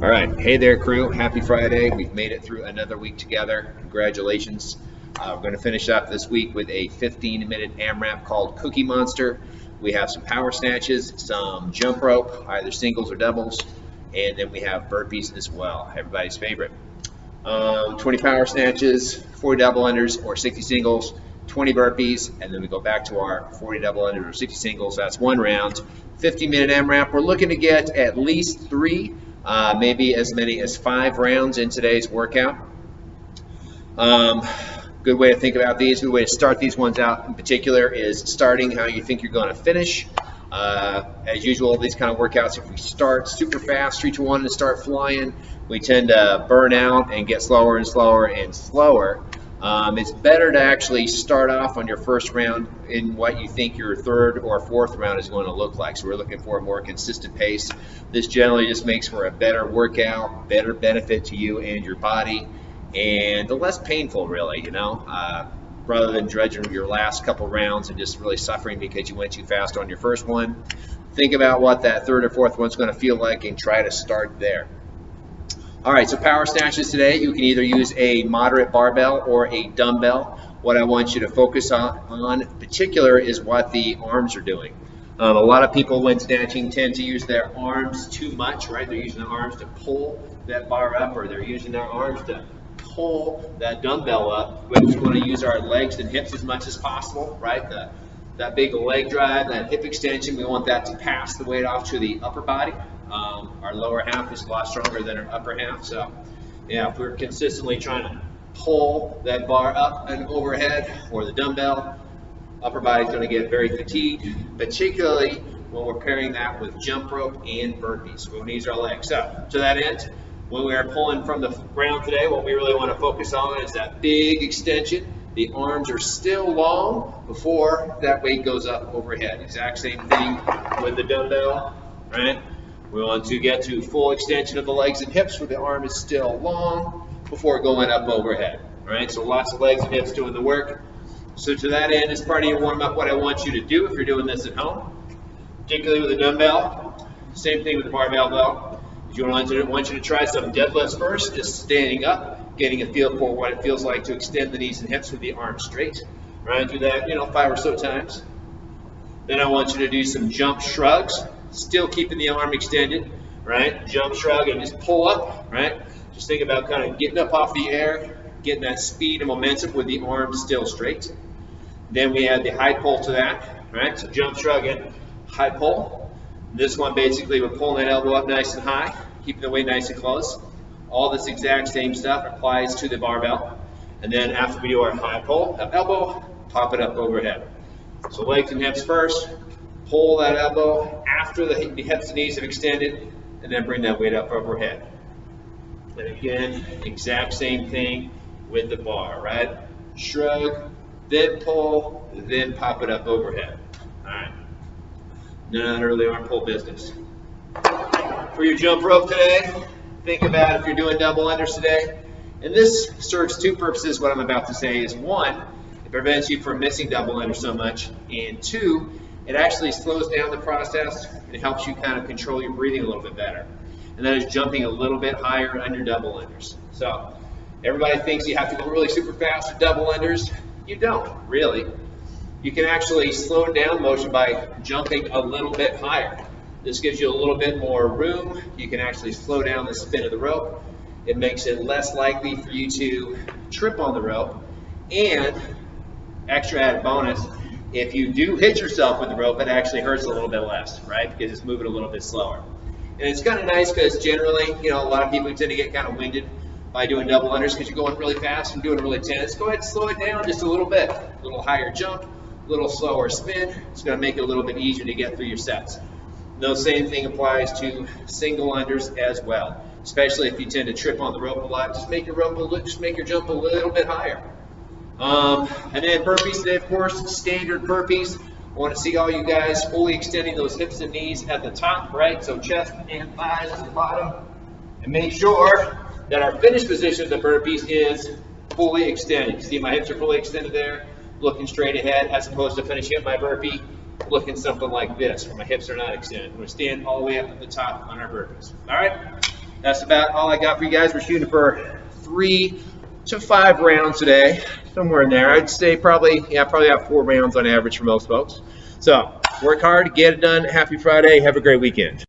All right, hey there crew, happy Friday. We've made it through another week together. Congratulations. We're going to finish up this week with a 15-minute AMRAP called Cookie Monster. We have some power snatches, some jump rope, either singles or doubles, and then we have burpees as well, everybody's favorite. 20 power snatches, 40 double unders or 60 singles, 20 burpees, and then we go back to our 40 double unders or 60 singles. That's one round. 15-minute AMRAP. We're looking to get at least 3, maybe as many as 5 rounds in today's workout. Good way to think about these, good way to start these ones out in particular is starting how you think you're going to finish. As usual, these kind of workouts, if we start super fast, 3, 2, 1, and start flying, we tend to burn out and get slower and slower and slower. It's better to actually start off on your first round in what you think your third or fourth round is going to look like. So we're looking for a more consistent pace. This generally just makes for a better workout, better benefit to you and your body, and the less painful, really, you know, rather than dredging your last couple rounds and just really suffering because you went too fast on your first one. Think about what that third or fourth one's going to feel like and try to start there. All right, so power snatches today, you can either use a moderate barbell or a dumbbell. What I want you to focus on in particular is what the arms are doing. A lot of people when snatching tend to use their arms too much, right? They're using their arms to pull that bar up, or they're using their arms to pull that dumbbell up. We just want to use our legs and hips as much as possible, right? That big leg drive, that hip extension, we want that to pass the weight off to the upper body. Our lower half is a lot stronger than our upper half, so yeah, if we're consistently trying to pull that bar up and overhead or the dumbbell, upper body's going to get very fatigued, particularly when we're pairing that with jump rope and burpees. We want to use our legs. So to that end, when we are pulling from the ground today, what we really want to focus on is that big extension. The arms are still long before that weight goes up overhead. Exact same thing with the dumbbell, right? We want to get to full extension of the legs and hips where the arm is still long before going up overhead, right? So lots of legs and hips doing the work. So to that end, as part of your warm-up, what I want you to do if you're doing this at home, particularly with a dumbbell, same thing with the barbell though, is you want you to try some deadlifts first, just standing up, getting a feel for what it feels like to extend the knees and hips with the arms straight, right? Do that, 5 or so times. Then I want you to do some jump shrugs, still keeping the arm extended, right? Jump shrug and just pull up, right? Just think about kind of getting up off the air, getting that speed and momentum with the arms still straight. Then we add the high pull to that, right? So jump shrug and high pull. This one basically we're pulling that elbow up nice and high, keeping the weight nice and close. All this exact same stuff applies to the barbell. And then after we do our high pull, that elbow, pop it up overhead. So legs and hips first, pull that elbow after the hips and knees have extended, and then bring that weight up overhead. And again, exact same thing with the bar, right? Shrug, then pull, then pop it up overhead. All right. None early arm pull business. For your jump rope today, think about if you're doing double unders today. And this serves 2 purposes, what I'm about to say is 1, it prevents you from missing double unders so much, and 2, it actually slows down the process and it helps you kind of control your breathing a little bit better. And that is jumping a little bit higher on your double unders. So everybody thinks you have to go really super fast with double unders. You don't, really. You can actually slow down motion by jumping a little bit higher. This gives you a little bit more room. You can actually slow down the spin of the rope. It makes it less likely for you to trip on the rope. And extra added bonus, if you do hit yourself with the rope, it actually hurts a little bit less, right? Because it's moving a little bit slower. And it's kind of nice because generally, a lot of people tend to get kind of winded by doing double unders because you're going really fast and doing it really tense. Go ahead and slow it down just a little bit. A little higher jump, a little slower spin. It's going to make it a little bit easier to get through your sets. The same thing applies to single unders as well, especially if you tend to trip on the rope a lot. Just make your jump a little bit higher. And then burpees today, of course, standard burpees. I want to see all you guys fully extending those hips and knees at the top, right? So chest and thighs at the bottom. And make sure that our finish position of the burpees is fully extended. See, my hips are fully extended there, looking straight ahead, as opposed to finishing up my burpee looking something like this, where my hips are not extended. We're going to stand all the way up at the top on our burpees. All right? That's about all I got for you guys. We're shooting for 3 to 5 rounds today, somewhere in there. I'd say probably about 4 rounds on average for most folks. So work hard, get it done. Happy Friday. Have a great weekend.